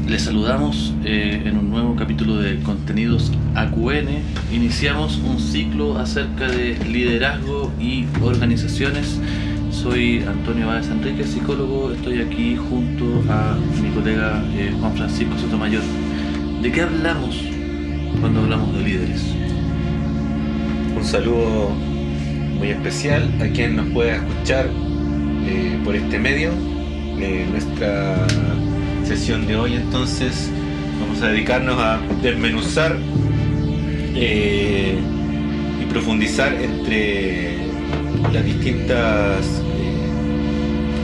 Les saludamos en un nuevo capítulo de Contenidos AQN. Iniciamos un ciclo acerca de liderazgo y organizaciones. Soy Antonio Báez Enrique, psicólogo. Estoy aquí junto a mi colega Juan Francisco Sotomayor. ¿De qué hablamos cuando hablamos de líderes? Un saludo muy especial a quien nos pueda escuchar por este medio. Nuestra sesión de hoy, entonces, vamos a dedicarnos a desmenuzar y profundizar entre las distintas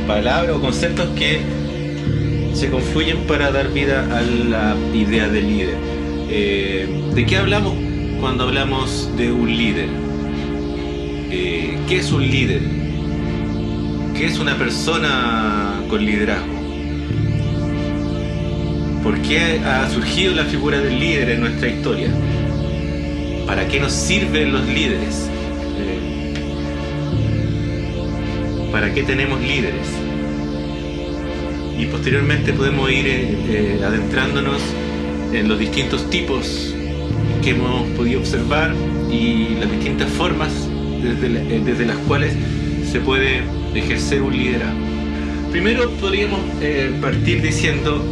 palabras o conceptos que se confluyen para dar vida a la idea de líder. ¿De qué hablamos cuando hablamos de un líder? ¿Qué es un líder? ¿Qué es una persona con liderazgo? ¿Por qué ha surgido la figura del líder en nuestra historia? ¿Para qué nos sirven los líderes? ¿Para qué tenemos líderes? Y posteriormente podemos ir adentrándonos en los distintos tipos que hemos podido observar y las distintas formas desde las cuales se puede ejercer un liderazgo. Primero podríamos partir diciendo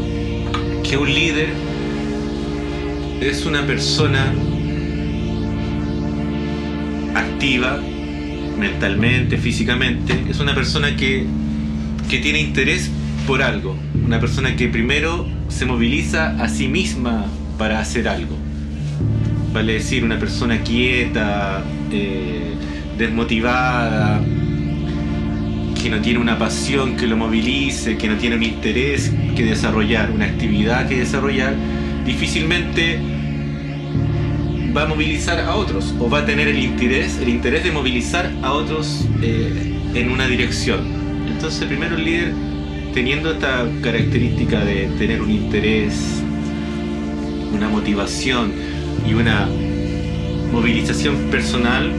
que un líder es una persona activa mentalmente, físicamente. Es una persona que tiene interés por algo, una persona que primero se moviliza a sí misma para hacer algo, vale decir, una persona quieta, desmotivada, que no tiene una pasión que lo movilice, que no tiene un interés que desarrollar, una actividad que desarrollar, difícilmente va a movilizar a otros o va a tener el interés de movilizar a otros en una dirección. Entonces, primero el líder, teniendo esta característica de tener un interés, una motivación y una movilización personal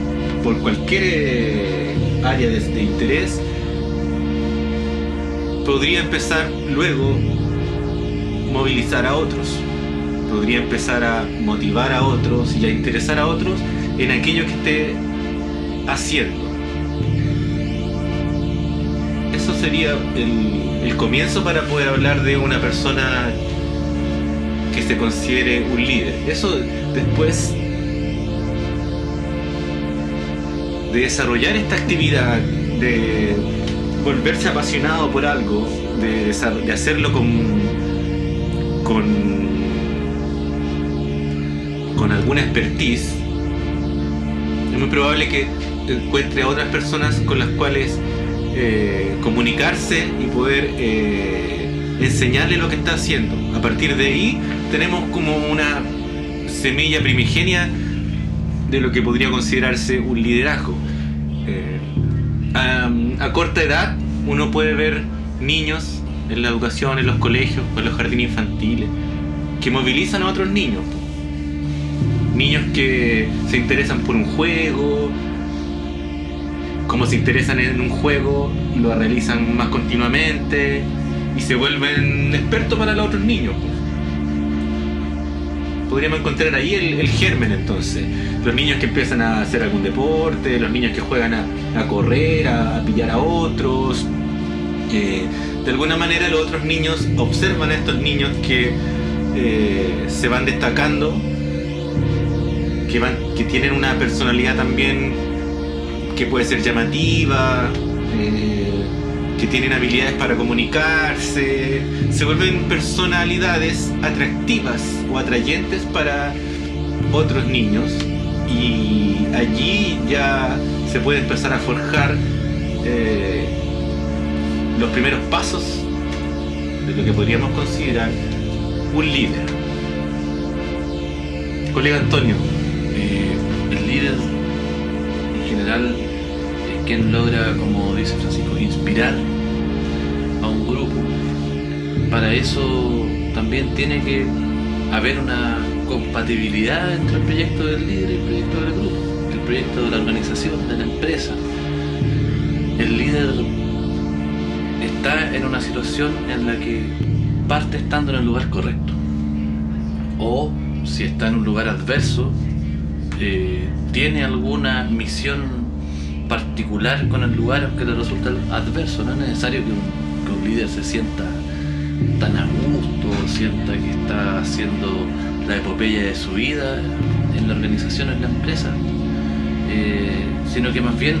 por cualquier área de interés, podría empezar luego movilizar a otros, podría empezar a motivar a otros y a interesar a otros en aquello que esté haciendo. Eso sería el comienzo para poder hablar de una persona que se considere un líder. Eso después de desarrollar esta actividad, de volverse apasionado por algo, de hacerlo con alguna expertise, es muy probable que encuentre a otras personas con las cuales comunicarse y poder enseñarle lo que está haciendo. A partir de ahí tenemos como una semilla primigenia de lo que podría considerarse un liderazgo. A corta edad uno puede ver niños en la educación, en los colegios, en los jardines infantiles, que movilizan a otros niños. Niños que se interesan por un juego, como se interesan en un juego, lo realizan más continuamente y se vuelven expertos para los otros niños. Podríamos encontrar ahí el germen, entonces. Los niños que empiezan a hacer algún deporte, los niños que juegan a correr, a pillar a otros. De alguna manera los otros niños observan a estos niños que se van destacando, que tienen una personalidad también que puede ser llamativa, que tienen habilidades para comunicarse, se vuelven personalidades atractivas o atrayentes para otros niños, y allí ya se puede empezar a forjar los primeros pasos de lo que podríamos considerar un líder. Colega Antonio, El líder en general es quien logra, como dice Francisco, inspirar a un grupo. Para eso también tiene que haber una compatibilidad entre el proyecto del líder y el proyecto del grupo, el proyecto de la organización, de la empresa. El líder está en una situación en la que parte estando en el lugar correcto. O si está en un lugar adverso, tiene alguna misión particular con el lugar que le resulta adverso. No es necesario que un líder se sienta tan a gusto, sienta que está haciendo la epopeya de su vida en la organización, en la empresa, sino que más bien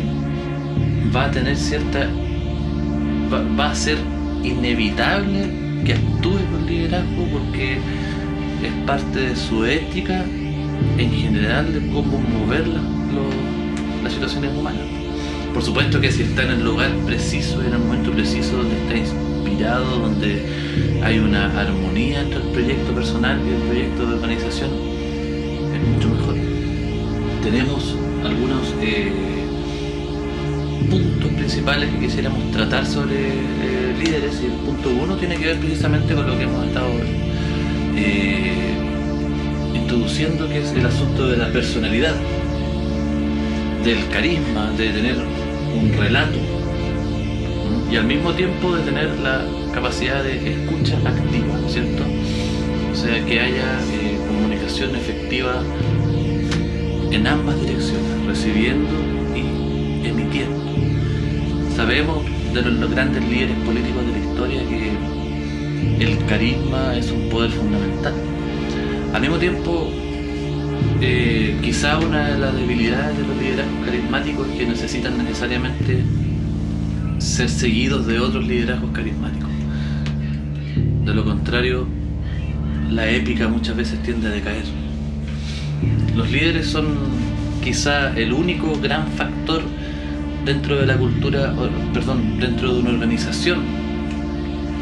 va a tener va a ser inevitable que actúe con liderazgo, porque es parte de su ética en general de cómo mover las situaciones humanas. Por supuesto que si está en el lugar preciso, en el momento preciso, donde está inspirado, donde hay una armonía entre el proyecto personal y el proyecto de organización, es mucho mejor. Tenemos algunos puntos principales que quisiéramos tratar sobre líderes, y el punto 1 tiene que ver precisamente con lo que hemos estado introduciendo, que es el asunto de la personalidad, del carisma, de tener un relato y al mismo tiempo de tener la capacidad de escucha activa, ¿cierto? O sea, que haya comunicación efectiva en ambas direcciones, recibiendo y emitiendo. Sabemos de los grandes líderes políticos de la historia que el carisma es un poder fundamental. Al mismo tiempo, quizá una de las debilidades de los liderazgos carismáticos es que necesitan necesariamente ser seguidos de otros liderazgos carismáticos. De lo contrario, la épica muchas veces tiende a decaer. Los líderes son quizá el único gran factor dentro de la cultura, dentro de una organización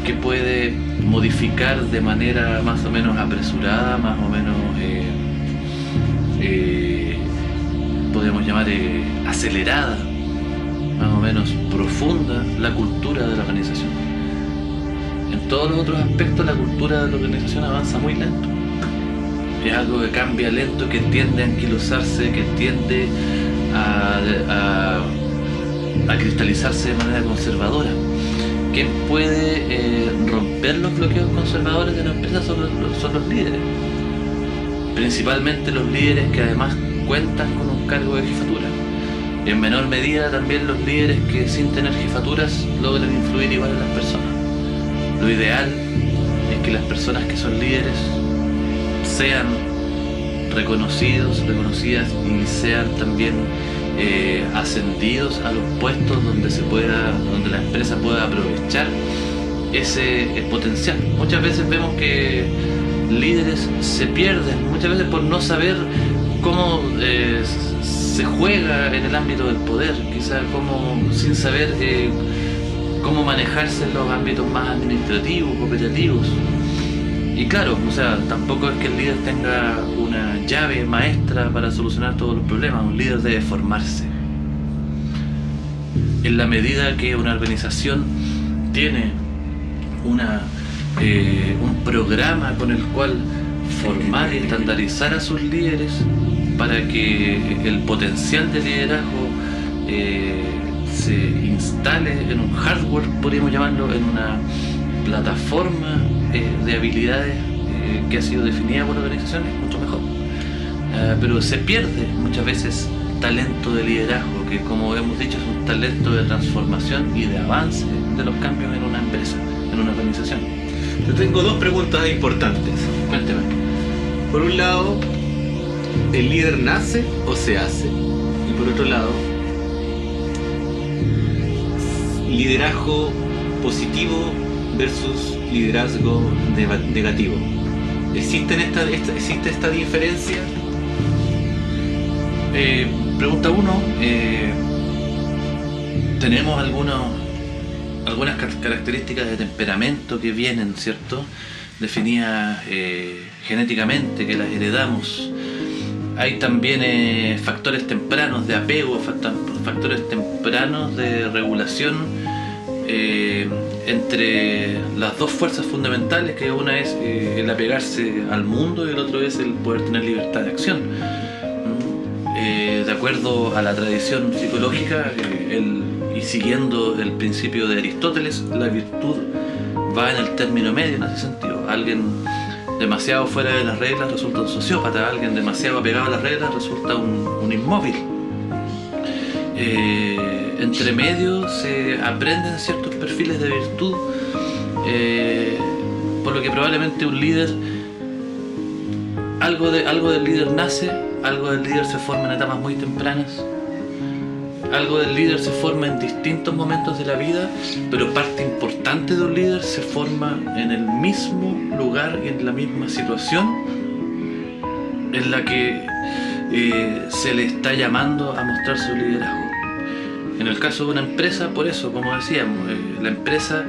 que puede modificar de manera más o menos apresurada, más o menos podríamos llamar acelerada, más o menos profunda, la cultura de la organización. En todos los otros aspectos, la cultura de la organización avanza muy lento. Es algo que cambia lento, que tiende a anquilosarse, que tiende a cristalizarse de manera conservadora. ¿Quién puede romper los bloqueos conservadores de la empresa? Son los líderes. Principalmente los líderes que además cuentan con un cargo de jefatura. En menor medida también los líderes que sin tener jefaturas logran influir igual en las personas. Lo ideal es que las personas que son líderes sean reconocidas y sean también ascendidos a los puestos donde la empresa pueda aprovechar ese potencial. Muchas veces vemos que líderes se pierden, muchas veces por no saber cómo se juega en el ámbito del poder, quizás sin saber cómo manejarse en los ámbitos más administrativos, operativos. Y claro, o sea, tampoco es que el líder tenga una llave maestra para solucionar todos los problemas. Un líder debe formarse. En la medida que una organización tiene un programa con el cual formar y estandarizar a sus líderes para que el potencial de liderazgo se instale en un hardware, podríamos llamarlo, en una plataforma de habilidades que ha sido definida por la organización, es mucho mejor. Pero se pierde muchas veces talento de liderazgo, que como hemos dicho es un talento de transformación y de avance de los cambios en una empresa, en una organización. Yo tengo dos preguntas importantes. Cuénteme. Por un lado, ¿el líder nace o se hace? Y por otro lado, liderazgo positivo versus liderazgo negativo. ¿Existe esta diferencia? Pregunta 1. Tenemos algunas características de temperamento que vienen, ¿cierto?, definidas genéticamente, que las heredamos. Hay también factores tempranos de apego, factores tempranos de regulación entre las dos fuerzas fundamentales, que una es el apegarse al mundo y el otro es el poder tener libertad de acción. De acuerdo a la tradición psicológica y siguiendo el principio de Aristóteles, la virtud va en el término medio en ese sentido. Alguien demasiado fuera de las reglas resulta un sociópata, alguien demasiado apegado a las reglas resulta un inmóvil. Entre medio se aprenden ciertos perfiles de virtud, por lo que probablemente un líder, algo del líder nace, algo del líder se forma en etapas muy tempranas, algo del líder se forma en distintos momentos de la vida, pero parte importante de un líder se forma en el mismo lugar y en la misma situación en la que se le está llamando a mostrar su liderazgo. En el caso de una empresa, por eso, como decíamos, la empresa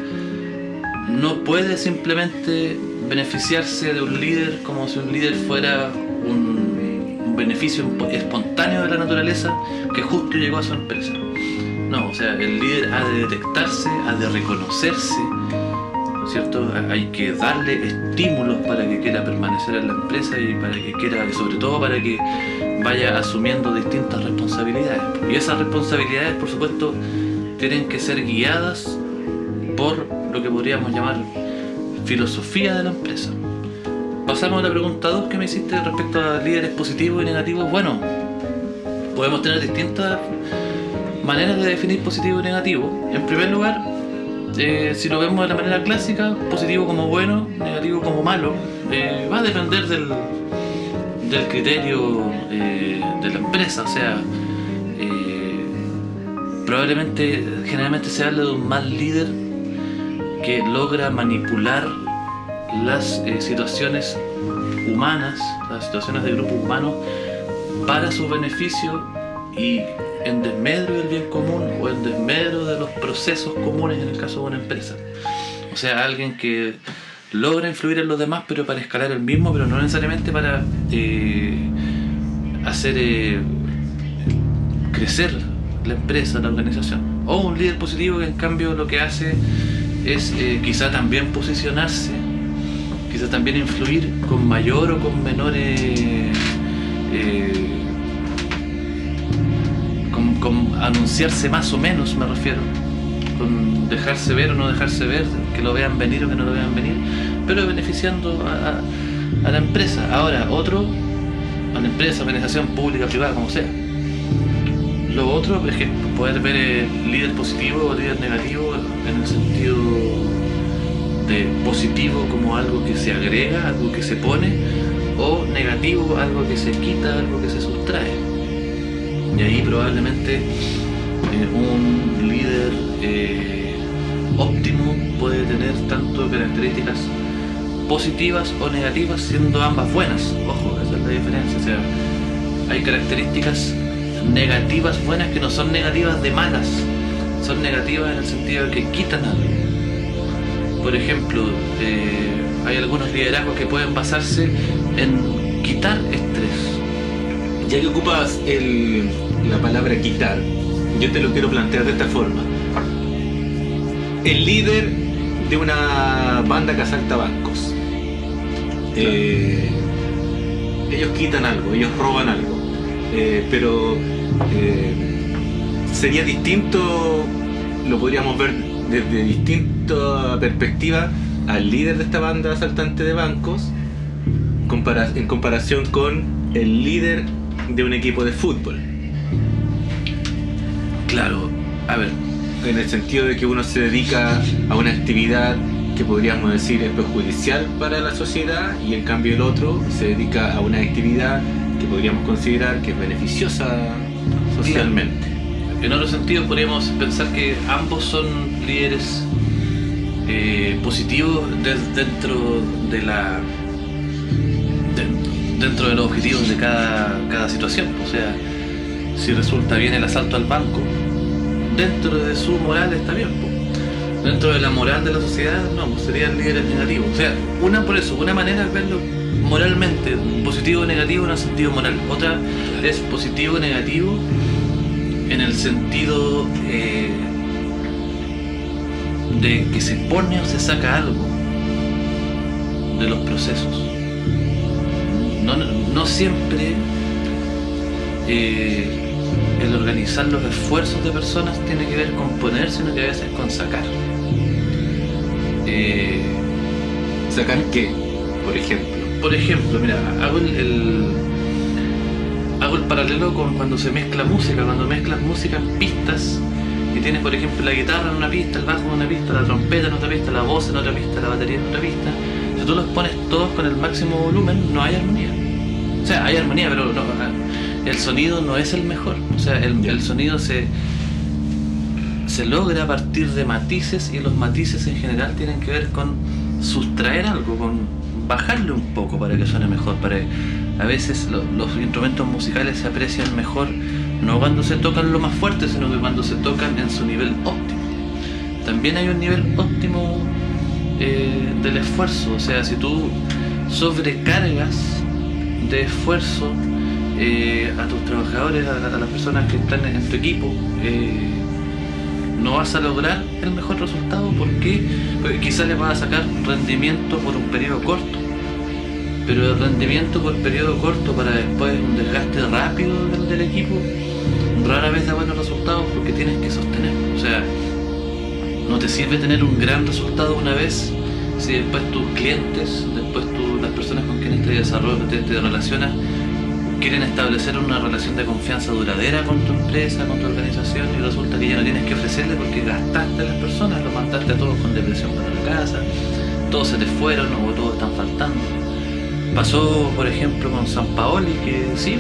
no puede simplemente beneficiarse de un líder como si un líder fuera un beneficio espontáneo de la naturaleza que justo llegó a su empresa. No, o sea, el líder ha de detectarse, ha de reconocerse, ¿cierto? Hay que darle estímulos para que quiera permanecer en la empresa y para que quiera, sobre todo para que vaya asumiendo distintas responsabilidades. Y esas responsabilidades, por supuesto, tienen que ser guiadas por lo que podríamos llamar filosofía de la empresa. Pasamos a la pregunta 2 que me hiciste respecto a líderes positivos y negativos. Bueno, podemos tener distintas maneras de definir positivo y negativo. En primer lugar, si lo vemos de la manera clásica, positivo como bueno, negativo como malo, va a depender del criterio de la empresa. O sea, probablemente, generalmente se habla de un mal líder que logra manipular las situaciones humanas, las situaciones de grupos humanos para su beneficio y en desmedro del bien común o en desmedro de los procesos comunes en el caso de una empresa. O sea, alguien que logra influir en los demás pero para escalar el mismo, pero no necesariamente para hacer crecer la empresa, la organización. O un líder positivo que en cambio lo que hace es quizá también posicionarse, quizá también influir con mayor o con menores, con anunciarse más o menos, me refiero, con dejarse ver o no dejarse ver, que lo vean venir o que no lo vean venir, pero beneficiando a la empresa. Ahora, a la empresa, organización pública, privada, como sea. Lo otro es que poder ver líder positivo o líder negativo en el sentido de positivo como algo que se agrega, algo que se pone, o negativo, algo que se quita, algo que se sustrae. Y ahí probablemente un líder óptimo puede tener tanto características positivas o negativas, siendo ambas buenas. Ojo, esa es la diferencia. O sea, hay características negativas buenas que no son negativas de malas, son negativas en el sentido de que quitan algo. Por ejemplo, hay algunos liderazgos que pueden basarse en quitar estrés. Ya que ocupas la palabra quitar, yo te lo quiero plantear de esta forma. El líder de una banda que asalta bancos, ellos quitan algo, ellos roban algo, pero sería distinto, lo podríamos ver desde distinta perspectiva al líder de esta banda asaltante de bancos en comparación con el líder de un equipo de fútbol. Claro, a ver, en el sentido de que uno se dedica a una actividad que podríamos decir es perjudicial para la sociedad, y en cambio el otro se dedica a una actividad que podríamos considerar que es beneficiosa socialmente. En otro sentido podríamos pensar que ambos son líderes positivos dentro de los objetivos de cada situación. O sea, si resulta bien el asalto al banco, dentro de su moral está bien, dentro de la moral de la sociedad no, pues serían líderes negativos. O sea, una manera es verlo moralmente, positivo o negativo en el sentido moral. Otra es positivo o negativo en el sentido de que se pone o se saca algo de los procesos. No siempre el organizar los esfuerzos de personas tiene que ver con poner, sino que a veces con sacar. ¿Sacar qué? Por ejemplo. Por ejemplo, mira, hago el paralelo con cuando se mezcla música, cuando mezclas música en pistas y tienes, por ejemplo, la guitarra en una pista, el bajo en una pista, la trompeta en otra pista, la voz en otra pista, la batería en otra pista. Si tú los pones todos con el máximo volumen, no hay armonía. O sea, hay armonía, pero no, el sonido no es el mejor. O sea, el sonido se logra a partir de matices, y los matices en general tienen que ver con sustraer algo, con bajarle un poco para que suene mejor. A veces los instrumentos musicales se aprecian mejor no cuando se tocan lo más fuerte, sino que cuando se tocan en su nivel óptimo. También hay un nivel óptimo del esfuerzo. O sea, si tú sobrecargas de esfuerzo a tus trabajadores, a las personas que están en tu equipo, no vas a lograr el mejor resultado. ¿Por qué? Porque quizás les vas a sacar rendimiento por un periodo corto, pero el rendimiento por periodo corto para después un desgaste rápido del equipo rara vez da buenos resultados, porque tienes que sostener. O sea, no te sirve tener un gran resultado una vez si después tus clientes, las personas con quienes te relacionas, quieren establecer una relación de confianza duradera con tu empresa, con tu organización, y resulta que ya no tienes que ofrecerle porque gastaste a las personas, los mandaste a todos con depresión para la casa, todos se te fueron o todos están faltando. Pasó, por ejemplo, con Sampaoli, que sí,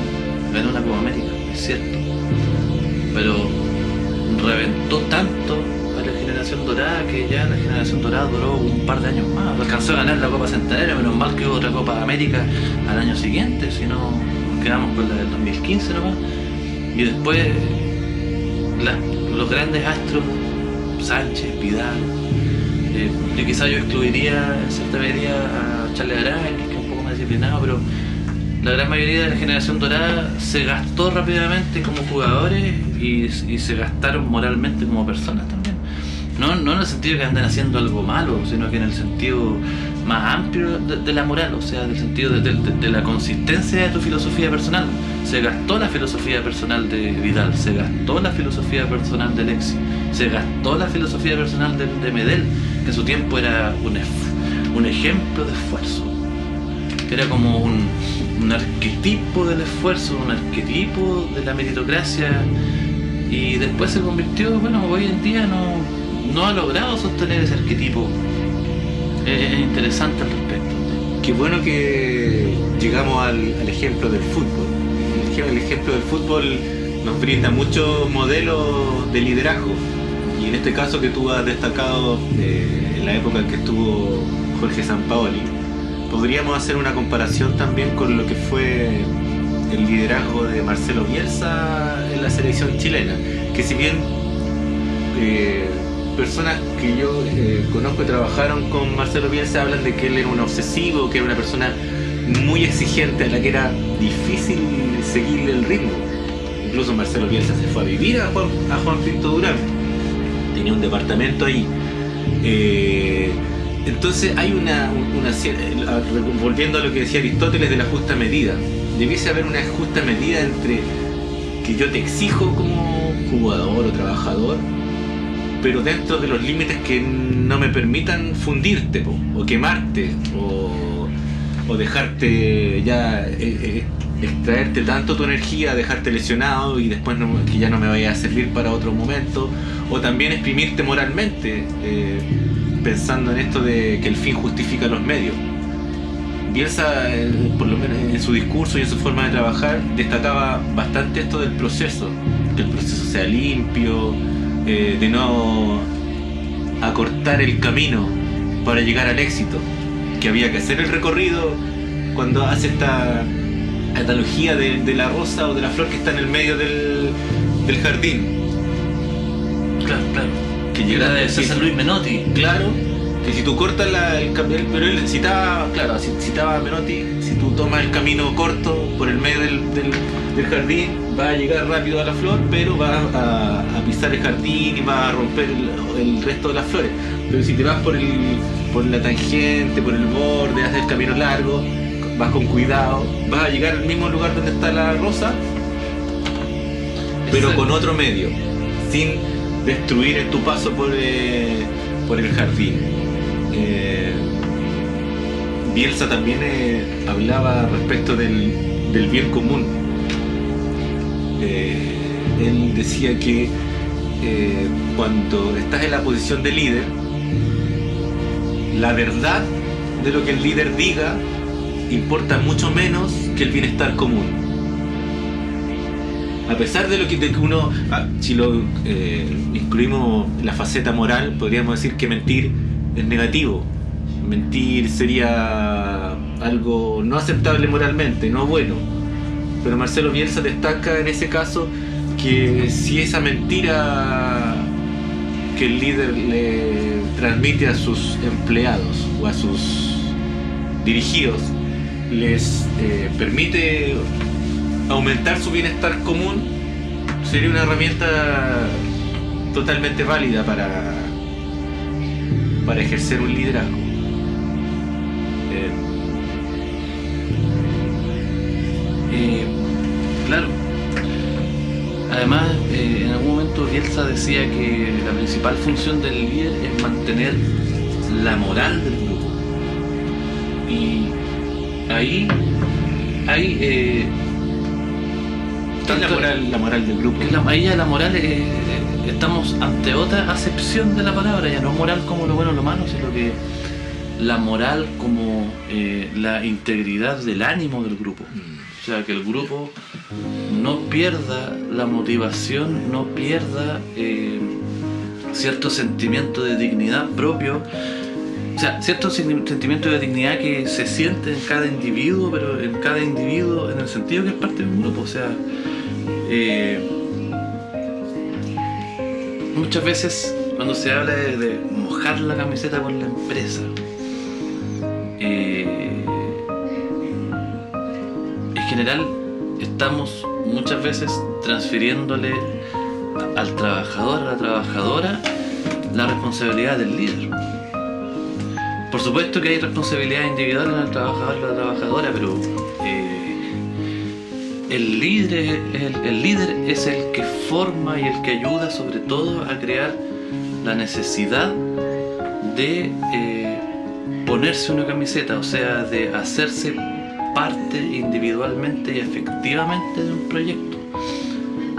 ganó una Copa América, es cierto, pero reventó tanto a la generación dorada que ya la generación dorada duró un par de años más. Alcanzó a ganar la Copa Centenario, menos mal que hubo otra Copa América al año siguiente, si no quedamos con la del 2015 nomás. Y después los grandes astros, Sánchez, Vidal, yo quizá yo excluiría en cierta medida a Charles Aranguis, que es un poco más disciplinado, pero la gran mayoría de la generación dorada se gastó rápidamente como jugadores y se gastaron moralmente como personas también. No en el sentido que andan haciendo algo malo, sino que en el sentido más amplio de la moral, o sea, del sentido de la consistencia de tu filosofía personal. Se gastó la filosofía personal de Vidal, se gastó la filosofía personal de Alexis, se gastó la filosofía personal de Medel, que en su tiempo era un ejemplo de esfuerzo. Era como un arquetipo del esfuerzo, un arquetipo de la meritocracia, y después se convirtió, bueno, hoy en día no ha logrado sostener ese arquetipo. Es interesante al respecto. Qué bueno que llegamos al ejemplo del fútbol. El ejemplo del fútbol nos brinda muchos modelos de liderazgo, y en este caso que tú has destacado en la época en que estuvo Jorge Sampaoli, podríamos hacer una comparación también con lo que fue el liderazgo de Marcelo Bielsa en la selección chilena, que si bien personas que yo conozco y trabajaron con Marcelo Bielsa hablan de que él era un obsesivo, que era una persona muy exigente a la que era difícil seguirle el ritmo. Incluso Marcelo Bielsa se fue a vivir a Juan Pinto Durán, tenía un departamento ahí. Entonces hay volviendo a lo que decía Aristóteles de la justa medida, debiese haber una justa medida entre que yo te exijo como jugador o trabajador, pero dentro de los límites que no me permitan fundirte o quemarte o dejarte ya extraerte tanto tu energía, dejarte lesionado y después que ya no me vaya a servir para otro momento, o también exprimirte moralmente, pensando en esto de que el fin justifica los medios. Bielsa, por lo menos en su discurso y en su forma de trabajar, destacaba bastante esto del proceso, que el proceso sea limpio, de no acortar el camino para llegar al éxito, que había que hacer el recorrido. Cuando hace esta analogía de la rosa o de la flor que está en el medio del jardín, claro, que llega de César Luis Menotti, claro, que si tú cortas pero él citaba a Menotti, si tú tomas el camino corto por el medio del jardín, vas a llegar rápido a la flor, pero vas a pisar el jardín y vas a romper el resto de las flores. Pero si te vas por la tangente, por el borde, haces el camino largo, vas con cuidado, vas a llegar al mismo lugar donde está la rosa, pero con otro medio, sin destruir en tu paso por el jardín. Bielsa también hablaba respecto del bien común. Él decía que cuando estás en la posición de líder, la verdad de lo que el líder diga importa mucho menos que el bienestar común. A pesar de que uno, si lo incluimos la faceta moral, podríamos decir que mentir es negativo. Mentir sería algo no aceptable moralmente, no bueno. Pero Marcelo Bielsa destaca en ese caso que si esa mentira que el líder le transmite a sus empleados o a sus dirigidos les permite aumentar su bienestar común, sería una herramienta totalmente válida para ejercer un liderazgo. Claro. Además, en algún momento Bielsa decía que la principal función del líder es mantener la moral del grupo. Y ahí la moral del grupo. Ahí ya la moral estamos ante otra acepción de la palabra, ya no moral como lo bueno o lo malo, sino que la moral como la integridad del ánimo del grupo. O sea, que el grupo no pierda la motivación, no pierda cierto sentimiento de dignidad propio, o sea, cierto sentimiento de dignidad que se siente en cada individuo, pero en cada individuo en el sentido que es parte de un grupo. O sea, muchas veces cuando se habla de mojar la camiseta con la empresa, en general estamos muchas veces transfiriéndole al trabajador, a la trabajadora, la responsabilidad del líder. Por supuesto que hay responsabilidad individual en el trabajador y la trabajadora, pero el líder es el que forma y el que ayuda sobre todo a crear la necesidad de ponerse una camiseta, o sea, de hacerse parte individualmente y efectivamente de un proyecto,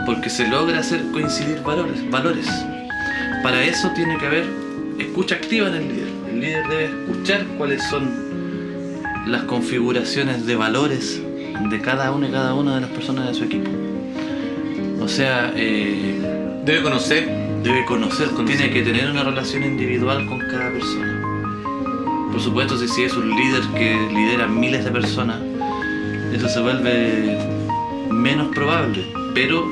porque se logra hacer coincidir valores. Para eso tiene que haber escucha activa en el líder. El líder debe escuchar cuáles son las configuraciones de valores de cada una y cada una de las personas de su equipo. O sea, debe conocer, tiene que tener una relación individual con cada persona. Por supuesto, si es un líder que lidera miles de personas, eso se vuelve menos probable, pero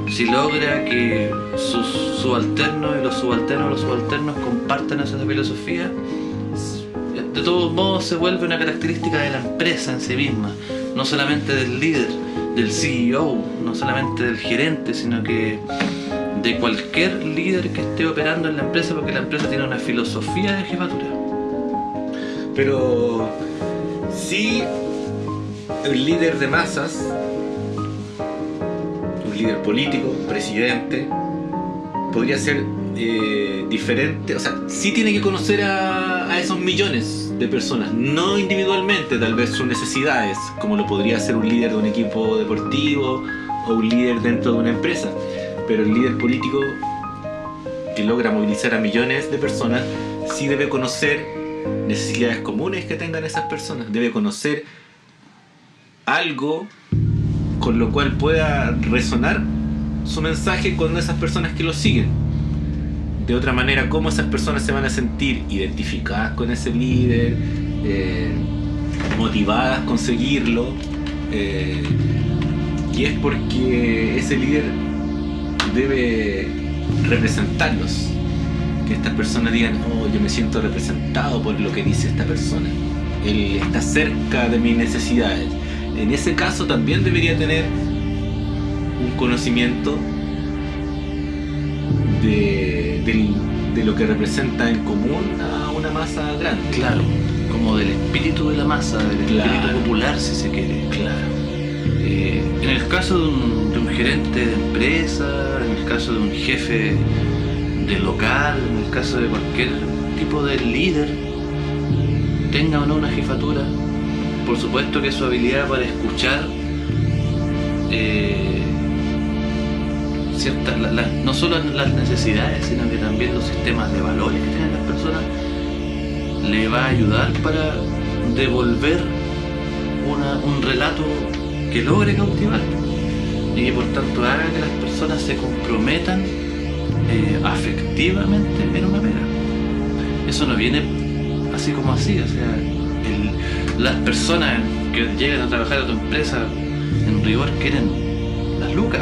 si logra que sus subalternos y los subalternos compartan esa filosofía, de todos modos se vuelve una característica de la empresa en sí misma, no solamente del líder, del CEO, no solamente del gerente, sino que de cualquier líder que esté operando en la empresa, porque la empresa tiene una filosofía de jefatura. Pero si el líder de masas, un líder político, un presidente, podría ser diferente, o sea, sí tiene que conocer a esos millones de personas, no individualmente, tal vez sus necesidades, como lo podría hacer un líder de un equipo deportivo o un líder dentro de una empresa, pero el líder político que logra movilizar a millones de personas sí debe conocer necesidades comunes que tengan esas personas, debe conocer algo con lo cual pueda resonar su mensaje con esas personas que lo siguen. De otra manera, cómo esas personas se van a sentir identificadas con ese líder, motivadas con seguirlo, y es porque ese líder debe representarlos, que estas personas digan: oh, yo me siento representado por lo que dice esta persona, él está cerca de mis necesidades. En ese caso también debería tener un conocimiento de lo que representa en común a una masa grande. Claro, como del espíritu de la masa, del espíritu popular, si se quiere. Claro. En el caso de un gerente de empresa, en el caso de un jefe de local, en el caso de cualquier tipo de líder, tenga o no una jefatura, por supuesto que su habilidad para escuchar no solo las necesidades, sino que también los sistemas de valores que tienen las personas, le va a ayudar para devolver un relato que logre cautivar y que por tanto haga que las personas se comprometan afectivamente en una pega. Eso no viene así como así, o sea, las personas que llegan a trabajar a tu empresa en rigor quieren las lucas,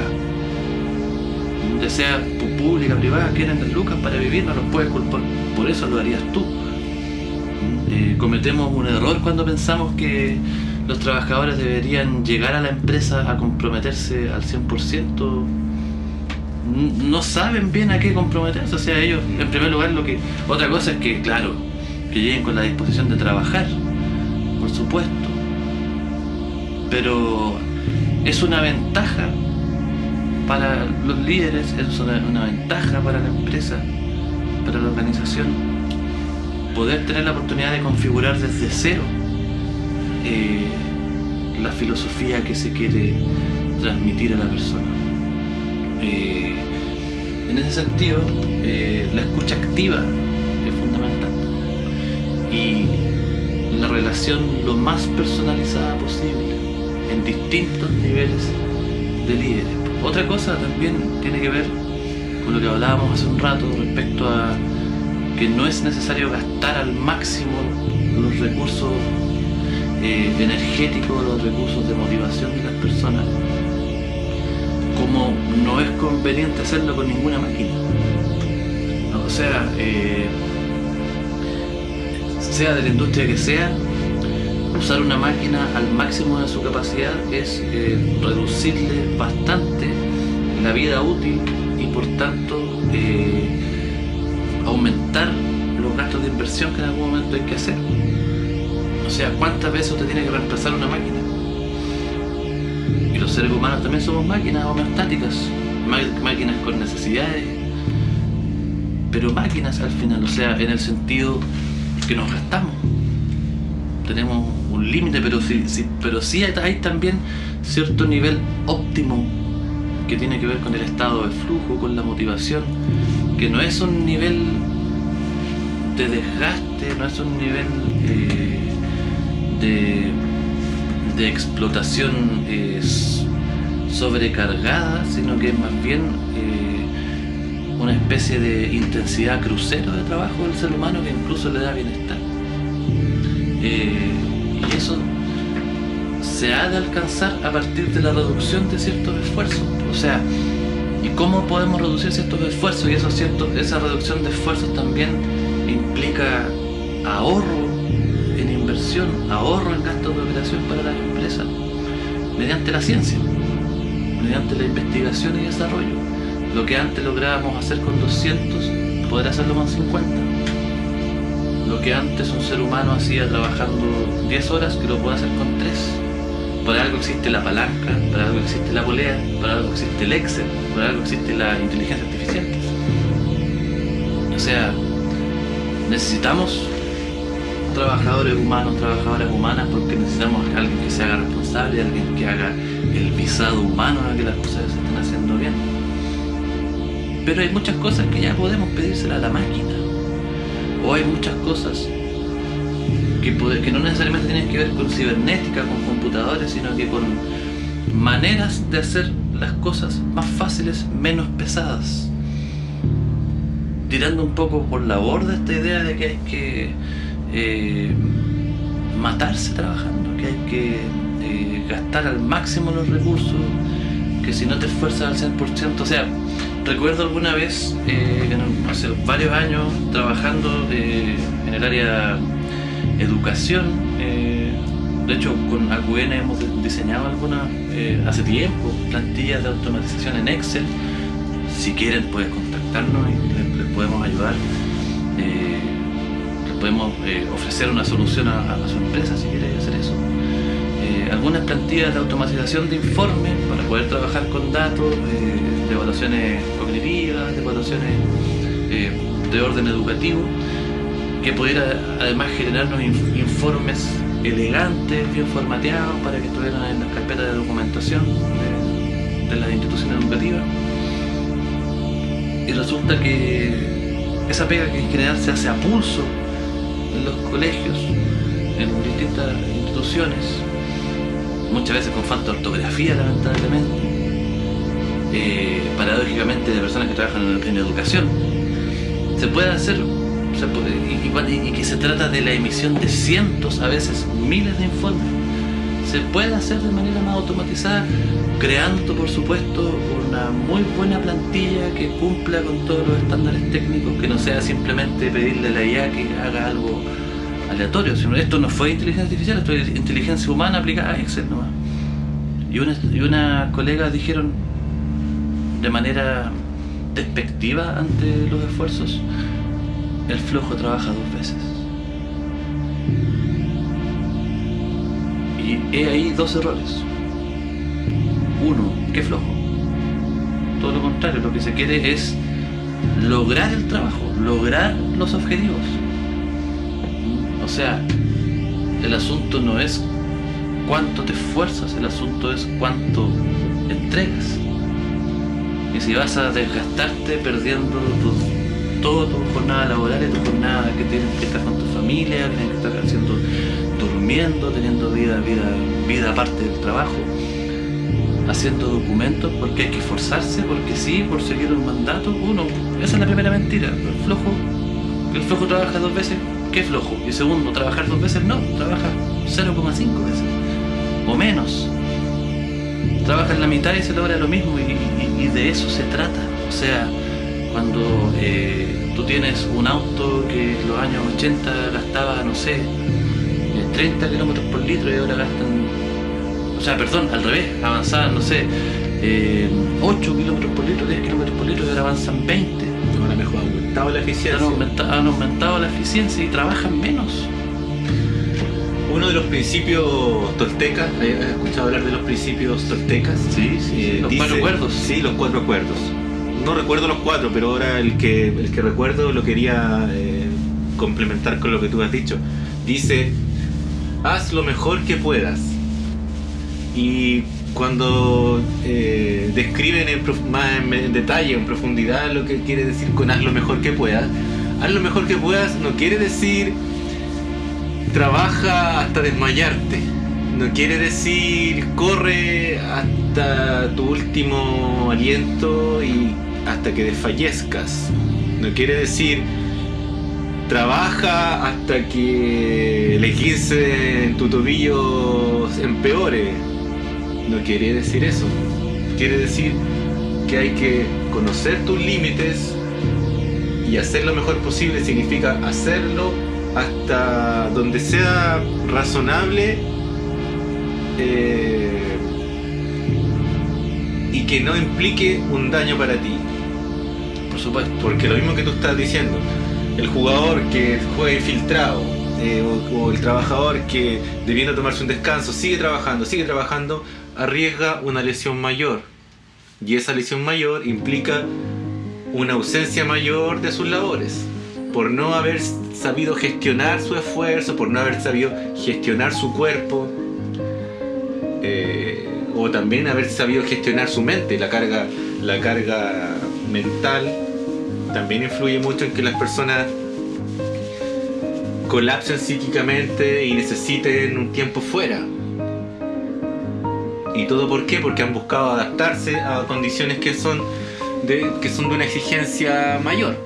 ya sea pública, privada, quieren las lucas para vivir, no los puedes culpar, por eso lo harías tú. Cometemos un error cuando pensamos que los trabajadores deberían llegar a la empresa a comprometerse al 100%. No saben bien a qué comprometerse, o sea, ellos, en primer lugar, otra cosa es que, claro, que lleguen con la disposición de trabajar, por supuesto, pero es una ventaja para los líderes, es una ventaja para la empresa, para la organización, poder tener la oportunidad de configurar desde cero la filosofía que se quiere transmitir a la persona. En ese sentido, la escucha activa es fundamental y la relación lo más personalizada posible en distintos niveles de líderes. Otra cosa también tiene que ver con lo que hablábamos hace un rato respecto a que no es necesario gastar al máximo los recursos energéticos, los recursos de motivación de las personas, como no es conveniente hacerlo con ninguna máquina. O sea, sea de la industria que sea, usar una máquina al máximo de su capacidad es reducirle bastante la vida útil y por tanto aumentar los gastos de inversión que en algún momento hay que hacer. O sea, ¿cuántas veces usted tiene que reemplazar una máquina? Y los seres humanos también somos máquinas homeostáticas, máquinas con necesidades, pero máquinas al final, o sea, en el sentido que nos gastamos. Tenemos un límite, pero sí hay también cierto nivel óptimo que tiene que ver con el estado de flujo, con la motivación, que no es un nivel de desgaste, no es un nivel de explotación sobrecargada, sino que es más bien una especie de intensidad crucero de trabajo del ser humano que incluso le da bienestar. Y eso se ha de alcanzar a partir de la reducción de ciertos esfuerzos. O sea, ¿y cómo podemos reducir ciertos esfuerzos? Y esa reducción de esfuerzos también implica ahorro en inversión, ahorro en gastos de operación para las empresas, mediante la ciencia, mediante la investigación y desarrollo. Lo que antes lográbamos hacer con 200, poder hacerlo con 50. Lo que antes un ser humano hacía trabajando 10 horas, que lo puede hacer con 3. Por algo existe la palanca, por algo existe la polea, por algo existe el Excel, por algo existe la inteligencia artificial. O sea, necesitamos trabajadores humanos, trabajadoras humanas, porque necesitamos a alguien que se haga responsable, alguien que haga el visado humano a que las cosas se estén haciendo bien. Pero hay muchas cosas que ya podemos pedírselas a la máquina, o hay muchas cosas que no necesariamente tienen que ver con cibernética, con computadores, sino que con maneras de hacer las cosas más fáciles, menos pesadas, tirando un poco por la borda esta idea de que hay que matarse trabajando, que hay que gastar al máximo los recursos, que si no te esfuerzas al 100%, o sea, recuerdo alguna vez, hace varios años, trabajando en el área educación, de hecho con AQN hemos diseñado algunas, hace tiempo, plantillas de automatización en Excel. Si quieren pueden contactarnos y les podemos ayudar, les podemos ofrecer una solución a su empresa si quieren hacer eso. Algunas plantillas de automatización de informes para poder trabajar con datos, de evaluaciones cognitivas, de evaluaciones de orden educativo, que pudiera además generarnos informes elegantes, bien formateados, para que estuvieran en las carpetas de documentación de las instituciones educativas. Y resulta que esa pega que en general se hace a pulso en los colegios, en distintas instituciones, muchas veces con falta de ortografía, lamentablemente, paradójicamente, de personas que trabajan en educación, se puede hacer, y que se trata de la emisión de cientos, a veces miles de informes, se puede hacer de manera más automatizada, creando por supuesto una muy buena plantilla que cumpla con todos los estándares técnicos, que no sea simplemente pedirle a la IA que haga algo aleatorio. Esto no fue inteligencia artificial, esto es inteligencia humana aplicada a Excel nomás. Y una colega dijeron de manera despectiva ante los esfuerzos: el flojo trabaja 2 veces. Y he ahí 2 errores. Uno, qué flojo. Todo lo contrario, lo que se quiere es lograr el trabajo, lograr los objetivos. O sea, el asunto no es cuánto te esfuerzas, el asunto es cuánto entregas. Y si vas a desgastarte perdiendo toda tu jornada laboral y tu jornada que tienes que estar con tu familia, que tienes que estar haciendo, durmiendo, teniendo vida aparte del trabajo, haciendo documentos porque hay que esforzarse, porque sí, por seguir un mandato. Esa es la primera mentira. El flojo trabaja 2 veces. ¿Qué flojo? Y segundo, trabajar 2 veces no, trabaja 0,5 veces o menos. Trabaja en la mitad y se logra lo mismo, y de eso se trata. O sea, cuando tú tienes un auto que en los años 80 gastaba, no sé, 30 kilómetros por litro, y ahora gastan, al revés, avanzaban, no sé, 8 kilómetros por litro, 10 kilómetros por litro, y ahora avanzan 20. Ahora mejor ha aumentado la eficiencia. Han aumentado la eficiencia y trabajan menos. Uno de los principios toltecas, ¿has escuchado hablar de los principios toltecas? Sí, los 4 acuerdos. Sí, los 4 acuerdos. No recuerdo los 4, pero ahora el que recuerdo lo quería complementar con lo que tú has dicho. Dice: haz lo mejor que puedas. Y cuando describen más en detalle, en profundidad, lo que quiere decir con haz lo mejor que puedas no quiere decir trabaja hasta desmayarte, no quiere decir corre hasta tu último aliento y hasta que desfallezcas, no quiere decir trabaja hasta que el esguince en tu tobillo empeore. No quiere decir eso. Quiere decir que hay que conocer tus límites y hacer lo mejor posible. Significa hacerlo hasta donde sea razonable y que no implique un daño para ti. Por supuesto. Porque lo mismo que tú estás diciendo, el jugador que juega infiltrado o el trabajador que, debiendo tomarse un descanso, sigue trabajando, arriesga una lesión mayor, y esa lesión mayor implica una ausencia mayor de sus labores por no haber sabido gestionar su esfuerzo, por no haber sabido gestionar su cuerpo, o también haber sabido gestionar su mente. La carga mental también influye mucho en que las personas colapsen psíquicamente y necesiten un tiempo fuera. ¿Y todo por qué? Porque han buscado adaptarse a condiciones que son de una exigencia mayor.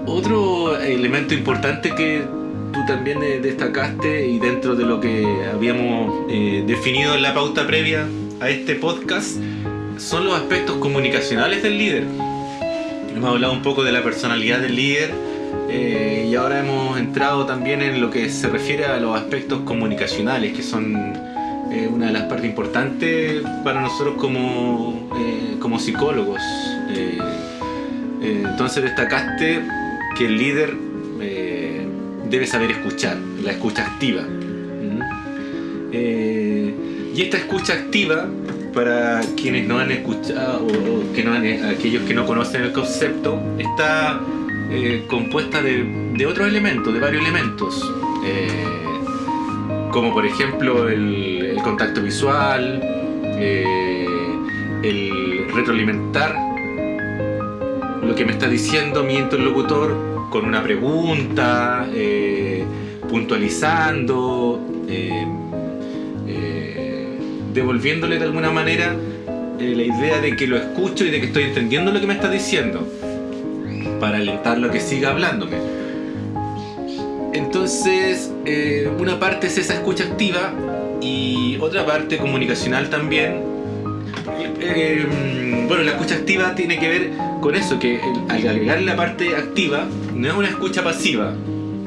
Otro elemento importante que tú también destacaste, y dentro de lo que habíamos definido en la pauta previa a este podcast, son los aspectos comunicacionales del líder. Hemos hablado un poco de la personalidad del líder, y ahora hemos entrado también en lo que se refiere a los aspectos comunicacionales, que son una de las partes importantes para nosotros como psicólogos. Entonces destacaste que el líder debe saber escuchar, la escucha activa. Y esta escucha activa, para quienes no han escuchado o aquellos que no conocen el concepto, está compuesta de otros elementos, de varios elementos, como por ejemplo el contacto visual, el retroalimentar lo que me está diciendo mi interlocutor con una pregunta, puntualizando, devolviéndole de alguna manera la idea de que lo escucho y de que estoy entendiendo lo que me está diciendo, para alentarlo a que siga hablándome. Entonces, una parte es esa escucha activa y otra parte comunicacional también. Bueno, la escucha activa tiene que ver con eso, que al agregar la parte activa no es una escucha pasiva,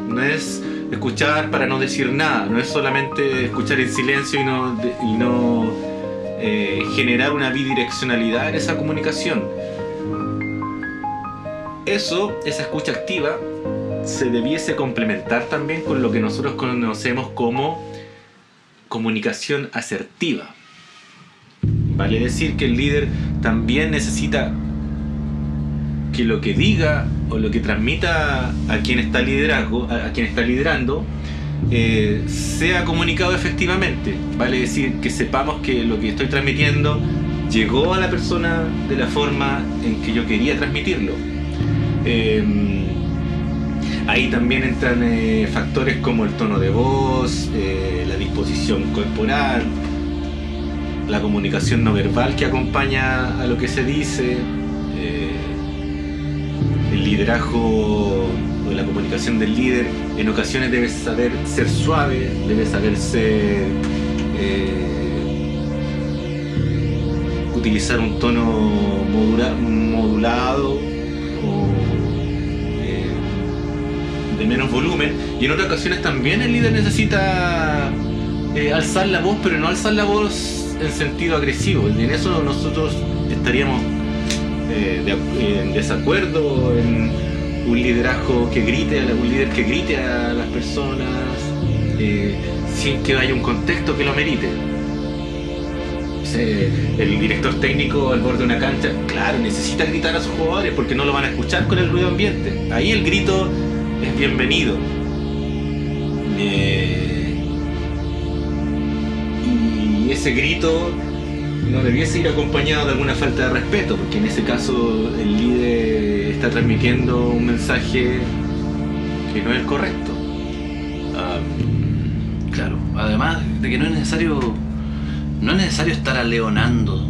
no es escuchar para no decir nada, no es solamente escuchar en silencio y no generar una bidireccionalidad en esa comunicación. Esa escucha activa se debiese complementar también con lo que nosotros conocemos como comunicación asertiva. Vale decir que el líder también necesita que lo que diga o lo que transmita a quien está liderando, sea comunicado efectivamente. Vale decir que sepamos que lo que estoy transmitiendo llegó a la persona de la forma en que yo quería transmitirlo. Ahí también entran factores como el tono de voz, la disposición corporal, la comunicación no verbal que acompaña a lo que se dice, el liderazgo o la comunicación del líder en ocasiones debe saber ser suave, debe saber ser utilizar un tono modulado o de menos volumen, y en otras ocasiones también el líder necesita alzar la voz, pero no alzar la voz en sentido agresivo. En eso nosotros estaríamos en desacuerdo en un liderazgo que grite, un líder que grite a las personas sin que haya un contexto que lo amerite. El director técnico al borde de una cancha, claro, necesita gritar a sus jugadores porque no lo van a escuchar con el ruido ambiente. Ahí el grito es bienvenido. Y ese grito no debiese ir acompañado de alguna falta de respeto, porque en ese caso el líder está transmitiendo un mensaje que no es el correcto. Claro, además de que no es necesario estar aleonando.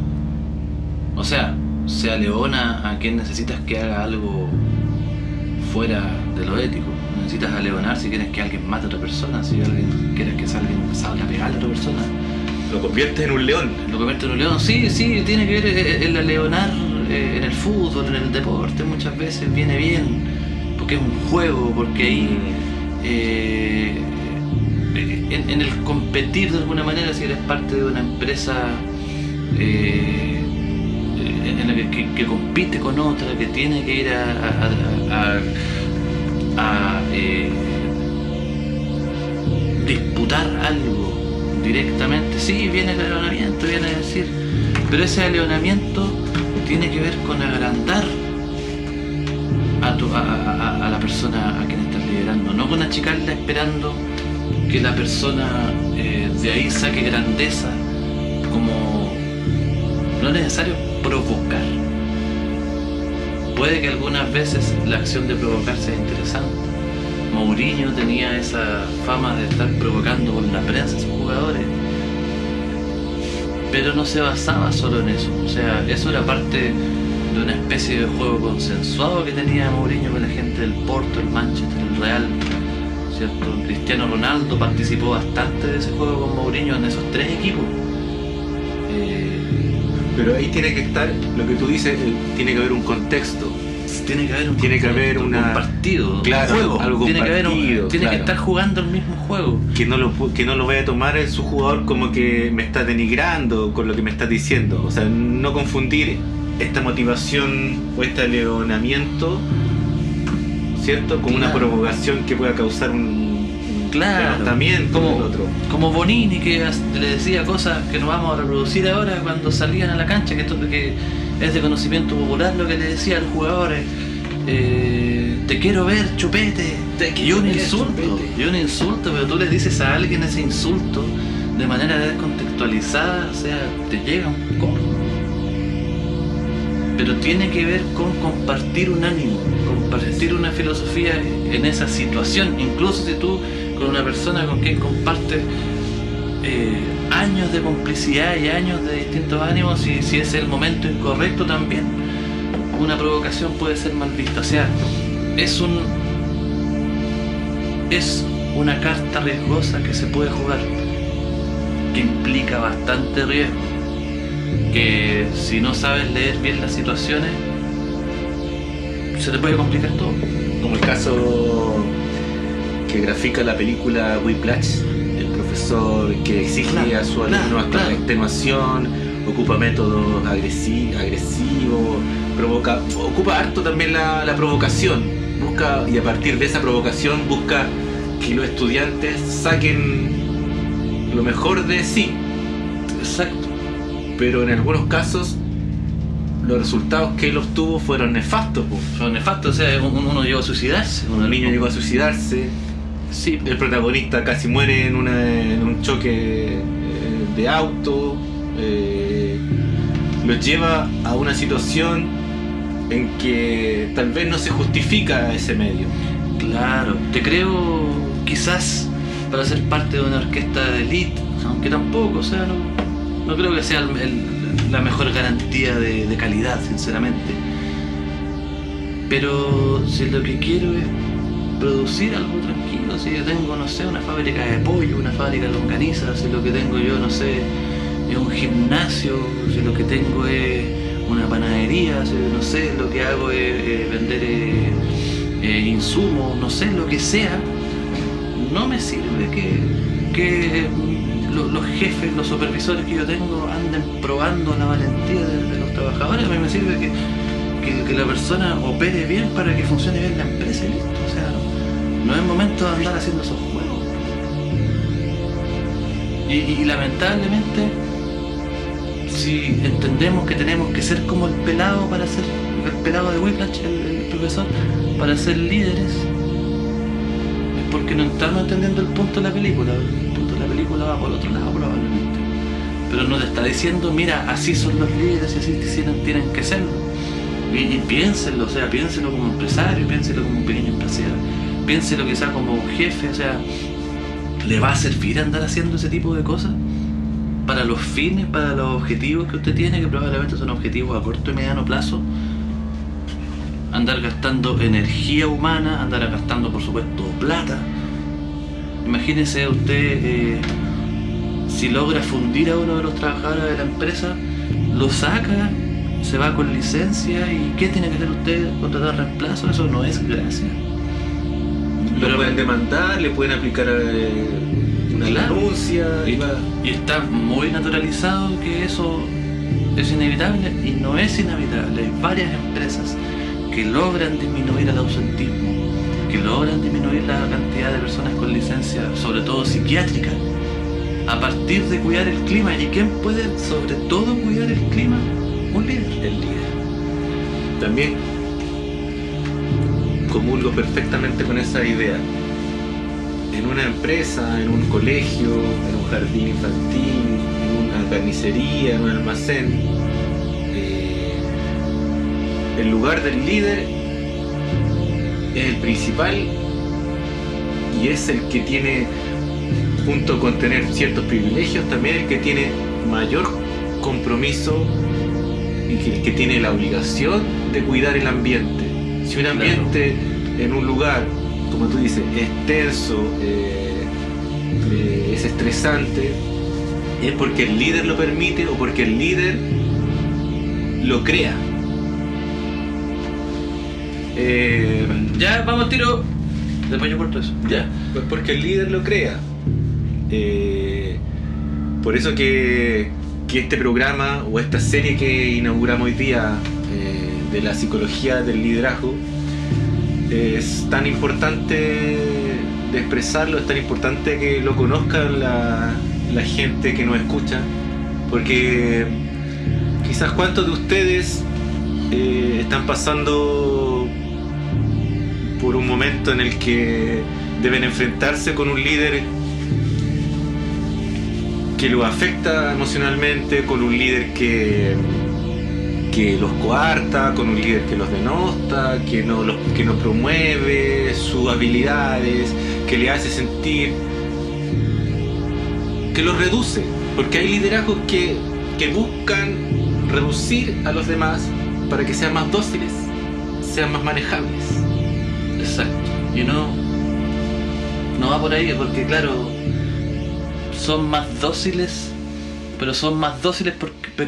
O sea, se aleona a quien necesitas que haga algo fuera de lo ético. Necesitas aleonar si quieres que alguien mate a otra persona, si quieres que alguien salga a pegarle a otra persona. Lo conviertes en un león. Sí, tiene que ver el aleonar en el fútbol, en el deporte, muchas veces viene bien, porque es un juego, porque ahí en el competir de alguna manera, si eres parte de una empresa en la que compite con otra, que tiene que ir a disputar algo directamente, sí, viene el aleonamiento, viene a decir, pero ese aleonamiento tiene que ver con agrandar a la persona a quien estás liderando, no con achicarla esperando que la persona de ahí saque grandeza. Como no es necesario provocar. Puede que algunas veces la acción de provocar sea interesante. Mourinho tenía esa fama de estar provocando con la prensa a sus jugadores, pero no se basaba solo en eso. O sea, eso era parte de una especie de juego consensuado que tenía Mourinho con la gente del Porto, el Manchester, el Real, ¿cierto? Cristiano Ronaldo participó bastante de ese juego con Mourinho en esos tres equipos. Pero ahí tiene que estar, lo que tú dices, tiene que haber un contexto. Tiene que haber un partido, claro, un juego, algo tiene compartido, que estar jugando el mismo juego. Que no lo vaya a tomar su jugador como que me está denigrando con lo que me está diciendo. O sea, no confundir esta motivación o este aleonamiento, ¿cierto?, con una provocación que pueda causar un denostamiento del otro. Como Bonini, que le decía cosas que no vamos a reproducir ahora cuando salían a la cancha, que es de conocimiento popular lo que le decía a los jugadores, te quiero ver, chupete. Y un insulto, pero tú le dices a alguien ese insulto de manera descontextualizada, o sea, te llega un coro. Pero tiene que ver con compartir un ánimo, compartir una filosofía en esa situación, incluso si tú con una persona con quien compartes años de complicidad y años de distintos ánimos, y si es el momento incorrecto también, una provocación puede ser mal vista. O sea, es una carta riesgosa que se puede jugar, que implica bastante riesgo, que si no sabes leer bien las situaciones, se te puede complicar todo. Como el caso que grafica la película Whiplash, el profesor que exige a su alumno hasta la extenuación, ocupa métodos agresivos, ocupa harto también la provocación, busca, y a partir de esa provocación busca que los estudiantes saquen lo mejor de sí. Exacto. Pero en algunos casos los resultados que él obtuvo fueron nefastos. Fueron nefastos, o sea, uno llegó a suicidarse. Un niño llegó a suicidarse. Sí. El protagonista casi muere en un choque de auto. Los lleva a una situación en que tal vez no se justifica ese medio. Claro, te creo quizás para ser parte de una orquesta de élite, aunque tampoco, o sea, no creo que sea la mejor garantía de calidad, sinceramente. Pero si lo que quiero es producir algo tranquilo, si yo tengo, no sé, una fábrica de pollo, una fábrica de longaniza, si lo que tengo yo, no sé, es un gimnasio, si lo que tengo es una panadería, si no sé, lo que hago es vender insumos, no sé, lo que sea, no me sirve que los jefes, los supervisores que yo tengo anden probando la valentía de los trabajadores. A mí me sirve que la persona opere bien para que funcione bien la empresa y listo. O sea, no es momento de andar haciendo esos juegos. Y lamentablemente, si entendemos que tenemos que ser como el pelado de Whiplash, el profesor, para ser líderes, es porque no estamos entendiendo el punto de la película. El punto de la película va por otro lado probablemente, pero no te está diciendo, mira, así son los líderes y así tienen que serlo. Y piénsenlo, o sea, piénsenlo como empresario, piénsenlo como un pequeño empresario, piénsenlo quizá como jefe. O sea, ¿le va a servir andar haciendo ese tipo de cosas? Para los fines, para los objetivos que usted tiene, que probablemente son objetivos a corto y mediano plazo. Andar gastando energía humana, andar gastando, por supuesto, plata. Imagínese usted, si logra fundir a uno de los trabajadores de la empresa, lo saca, se va con licencia, y ¿qué tiene que hacer usted? ¿Contratar reemplazo? Eso no es gracia. Pero pueden demandar, le pueden aplicar una denuncia. Y está muy naturalizado que eso es inevitable, y no es inevitable. Hay varias empresas que logran disminuir el ausentismo, que logran disminuir la cantidad de personas con licencia, sobre todo psiquiátrica, a partir de cuidar el clima. ¿Y quién puede sobre todo cuidar el clima? Un líder. El líder. También comulgo perfectamente con esa idea. En una empresa, en un colegio, en un jardín infantil, en una carnicería, en un almacén, el lugar del líder es el principal, y es el que tiene, junto con tener ciertos privilegios, también el que tiene mayor compromiso y el que tiene la obligación de cuidar el ambiente. Si un ambiente en un lugar, como tú dices, es tenso, es estresante, es porque el líder lo permite o porque el líder lo crea. Ya, vamos tiro. Después yo corto eso. Ya, pues porque el líder lo crea. Por eso que este programa o esta serie que inauguramos hoy día, de la psicología del liderazgo, es tan importante de expresarlo, es tan importante que lo conozcan la gente que nos escucha, porque quizás cuántos de ustedes están pasando por un momento en el que deben enfrentarse con un líder que los afecta emocionalmente, con un líder que los coarta, con un líder que los denosta, que no promueve sus habilidades, que le hace sentir, que los reduce, porque hay liderazgos que buscan reducir a los demás para que sean más dóciles, sean más manejables. Exacto. Y no va por ahí, porque claro, son más dóciles, pero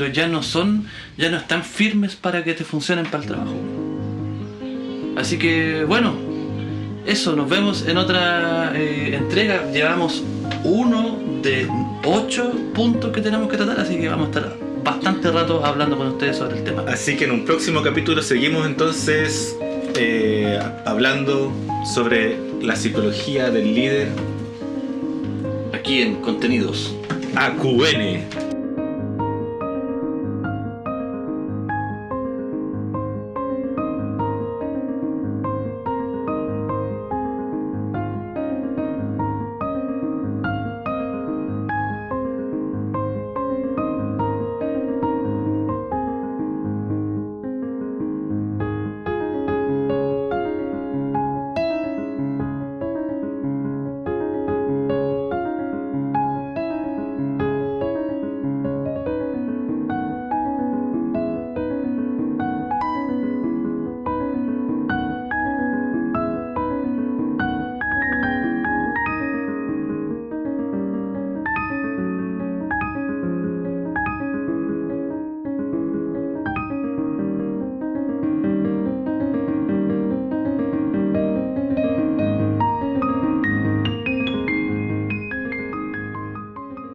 ya no están firmes para que te funcionen para el trabajo. Así que bueno, eso, nos vemos en otra entrega. Llevamos 1 de 8 puntos que tenemos que tratar, así que vamos a estar bastante rato hablando con ustedes sobre el tema. Así que en un próximo capítulo seguimos entonces hablando sobre la psicología del líder Aquí en Contenidos AQN.